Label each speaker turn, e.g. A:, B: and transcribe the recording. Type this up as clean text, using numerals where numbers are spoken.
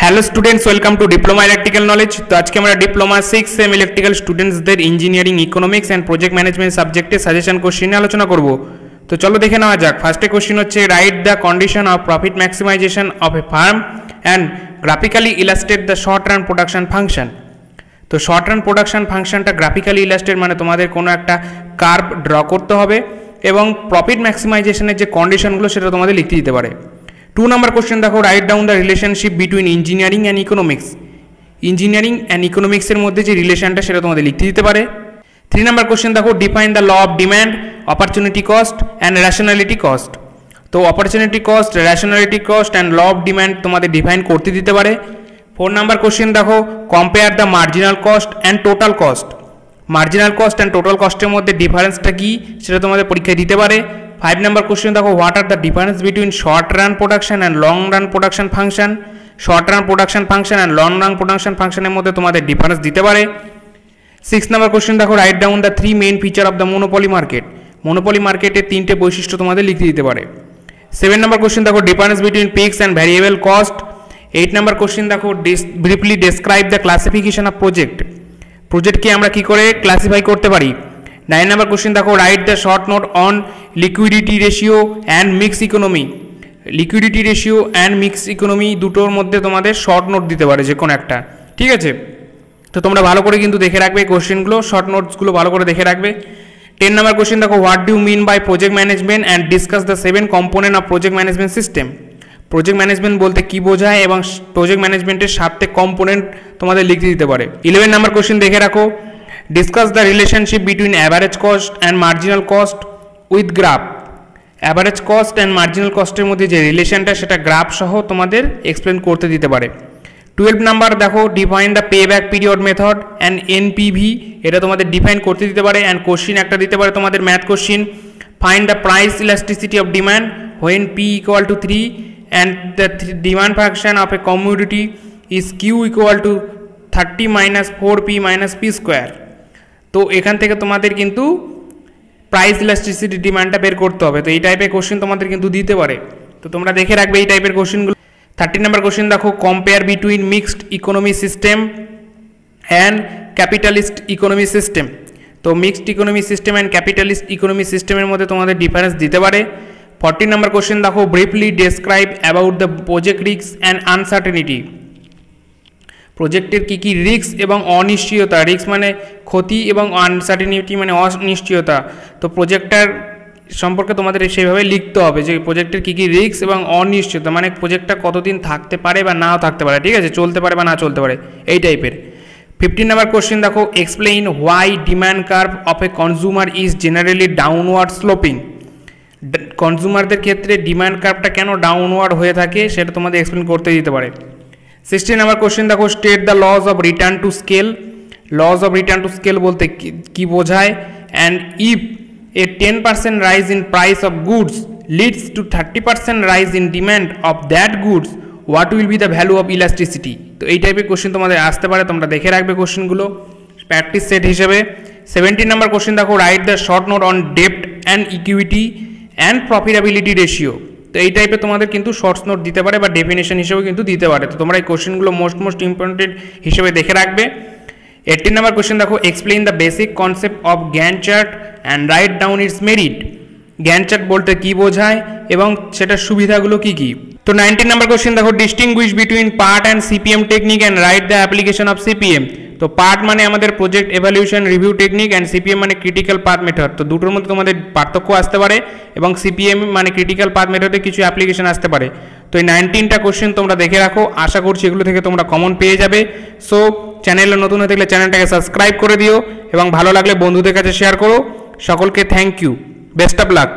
A: Hello students, welcome to diploma electrical knowledge. তো আজকে আমরা ডিপ্লোমা 6 সেম ইলেকট্রিক্যাল স্টুডেন্টসদের engineering economics and project management সাবজেক্টে সাজেশন কোশ্চেন নিয়ে আলোচনা করব। তো চলো দেখে নেওয়া যাক। ফার্স্টে কোশ্চেন হচ্ছে, write the condition of profit maximisation of A farm and graphically illustrate the short run production function. তো শর্ট রান প্রোডাকশন ফাংশনটা গ্রাফিক্যালি ইলাস্ট্রেট মানে তোমাদের কোনো একটা কার্ভ ড্র করতে হবে এবং প্রফিট ম্যাক্সিমাইজেশনের যে কন্ডিশনগুলো সেটা তোমাদের লিখতে দিতে পারে। 2 নম্বর কোশ্চেন দেখো, write down the relationship between engineering and economics. Engineering and ইকোনমিক্সের মধ্যে যে রিলেশনটা সেটা তোমাদের লিখতে দিতে পারে। 3 নম্বর কোশ্চেন দেখো, define the law of demand, opportunity cost and rationality cost. তো opportunity cost, rationality cost and law of demand তোমাদের ডিফাইন করতে দিতে পারে। 4 নম্বর কোশ্চেন দেখো, compare the marginal cost and total cost. Marginal cost and total কস্টের মধ্যে ডিফারেন্সটা কী সেটা তোমাদের পরীক্ষায় দিতে পারে। 5 নম্বর কোশ্চেন দেখো, what are the difference between short run production and long run production function. Short run production function and long run production ফাংশনের মধ্যে তোমাদের ডিফারেন্স দিতে পারে। 6 নম্বর কোশ্চেন দেখো, write down the 3 main feature of the monopoly market. Monopoly মার্কেটের 3টে বৈশিষ্ট্য তোমাদের লিখতে দিতে পারে। 7 নম্বর কোশ্চেন দেখো, difference between fixed and variable cost. 8 নম্বর কোশ্চেন দেখো, briefly describe the classification of project. প্রজেক্টকে আমরা কী করে ক্লাসিফাই করতে পারি। 9 নম্বর কোশ্চেন দেখো, write the short note on liquidity ratio and mix economy. Liquidity ratio and mix economy দুটোর মধ্যে তোমাদের শর্ট নোট দিতে পারে যে কোনো একটা, ঠিক আছে। তো তোমরা ভালো করে কিন্তু দেখে রাখবে কোশ্চেনগুলো, শর্ট নোটসগুলো ভালো করে দেখে রাখবে। 10 নম্বর কোশ্চেন দেখো, what do mean by project management and discuss the 7 component of project management system. Project management বলতে কী বোঝায় এবং প্রজেক্ট ম্যানেজমেন্টের 7টে কম্পোনেন্ট তোমাদের লিখতে দিতে পারে। 11 নম্বর কোশ্চেন দেখে রাখো, discuss the relationship between average cost and marginal cost with graph. Average cost and marginal কস্টের মধ্যে যে রিলেশনটা সেটা গ্রাফ সহ তোমাদের এক্সপ্লেন করতে দিতে পারে। 12 নাম্বার দেখো, define the pay back period method and NPV. এটা তোমাদের ডিফাইন করতে দিতে পারে। অ্যান্ড কোশ্চিন একটা দিতে পারে তোমাদের math question, find the price elasticity of demand when P equal to 3 and the demand function of a commodity is Q equal to 30 minus 4p minus P square. তো এখান থেকে তোমাদের কিন্তু প্রাইস ইলাস্টিসিটি ডিমান্ডটা বের করতে হবে। তো এই টাইপের কোশ্চেন তোমাদের কিন্তু দিতে পারে, তো তোমরা দেখে রাখবে এই টাইপের কোশ্চেনগুলো। 13 নম্বর কোশ্চেন দেখো, compare between mixed economy system and capitalist economy system. তো mixed economy system and capitalist economy সিস্টেমের মধ্যে তোমাদের ডিফারেন্স দিতে পারে। 14 নম্বর কোশ্চেন দেখো, briefly describe about the project risk and uncertainty. প্রজেক্টের কী কী রিস্ক এবং অনিশ্চয়তা, রিস্ক মানে ক্ষতি এবং আনসার্টেনিটি মানে অনিশ্চয়তা। তো প্রজেক্টটার সম্পর্কে তোমাদের সেইভাবে লিখতে হবে যে প্রজেক্টের কী কী রিস্ক এবং অনিশ্চয়তা মানে প্রজেক্টটা কতদিন থাকতে পারে বা নাও থাকতে পারে, ঠিক আছে, চলতে পারে বা না চলতে পারে, এই টাইপের। 15 নম্বর কোশ্চেন দেখো, explain why demand curve of a consumer is generally downward sloping. কনজিউমারদের ক্ষেত্রে ডিমান্ড কার্ভটা কেন ডাউনওয়ার্ড হয়ে থাকে সেটা তোমাদের এক্সপ্লেন করতে দিতে পারে। 16 নম্বর কোশ্চেন দেখো, state the lodge of return to scale. Lodge of return to scale বলতে কী বোঝায়। And if A 10% rise in price of goods leads to 30% rise in demand of that goods, what will be the value of elasticity. তো এই টাইপের question তোমাদের আসতে পারে, তোমরা দেখে রাখবে কোশ্চেনগুলো প্র্যাকটিস সেট হিসেবে। 17 নম্বর কোশ্চেন দেখো, write the short note on ডেপ্ট and equity and profitability ratio. তো এই টাইপের তোমাদের কিন্তু শর্টস নোট দিতে পারে বা ডেফিনেশন হিসেবে কিন্তু দিতে পারে। তো তোমরা এই কোশ্চেনগুলো মোস্ট ইম্পর্টেন্ট হিসেবে দেখে রাখবে। 18 নম্বর কোশ্চেন দেখো, explain the basic concept of Gantt chart and write down it's merit. Gantt chart বলতে কী বোঝায় এবং সেটার সুবিধাগুলো কী কী। তো 19 নম্বর কোশ্চেন দেখো, distinguish between part and CPM technique and write the application of CPM. তো পার্ট মানে আমাদের project evaluation review technique and CPM মানে ক্রিটিক্যাল পাথ মেথড। তো দুটোর মধ্যে তোমাদের পার্থক্য আসতে পারে এবং সিপিএম মানে ক্রিটিক্যাল পাথ মেথডে কিছু অ্যাপ্লিকেশন আসতে পারে। তো এই 19টা কোশ্চেন তোমরা দেখে রাখো, আশা করছি এগুলো থেকে তোমরা কমন পেয়ে যাবে। সো চ্যানেলে নতুন হয়ে থাকলে চ্যানেলটাকে সাবস্ক্রাইব করে দিও এবং ভালো লাগলে বন্ধুদের কাছে শেয়ার করো। সকলকে thank you, best of lakh.